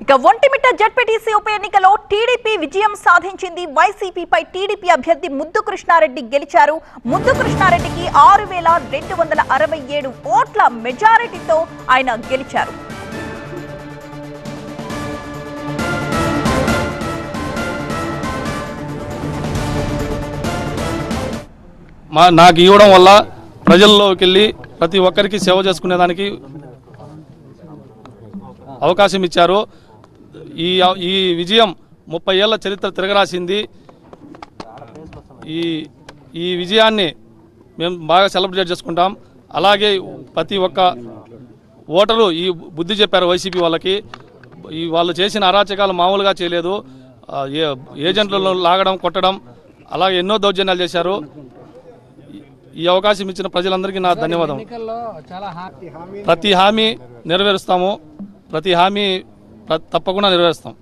ఇక ఒంటిమిట్ట జడ్పీటీసీ ఉప ఎన్నికలో టీడీపీ విజయం సాధించింది. వైసీపీపై టీడీపీ అభ్యర్థి ముద్దు కృష్ణారెడ్డి గెలిచారు. ముద్దు కృష్ణారెడ్డికి 6,267 ఓట్ల మెజారిటీతో ఆయన గెలిచారు. నాకు ఇవ్వడం వల్ల ప్రజల్లోకి వెళ్ళి ప్రతి ఒక్కరికి సేవ చేసుకునేదానికి అవకాశం ఇచ్చారు. ఈ విజయం 30 ఏళ్ల చరిత్ర తిరగరాసింది. ఈ విజయాన్ని మేము బాగా సెలబ్రేట్ చేసుకుంటాం. అలాగే ప్రతి ఒక్క ఓటరు ఈ బుద్ధి చెప్పారు వైసీపీ వాళ్ళకి. వాళ్ళు చేసిన అరాచకాలు మామూలుగా చేయలేదు. ఏజెంట్లను లాగడం, కొట్టడం, అలాగే ఎన్నో దౌర్జన్యాలు చేశారు. ఈ అవకాశం ఇచ్చిన ప్రజలందరికీ నా ధన్యవాదం. ప్రతి హామీ నెరవేరుస్తాము. ప్రతి హామీ తప్పకుండా నెరవేరుస్తాం.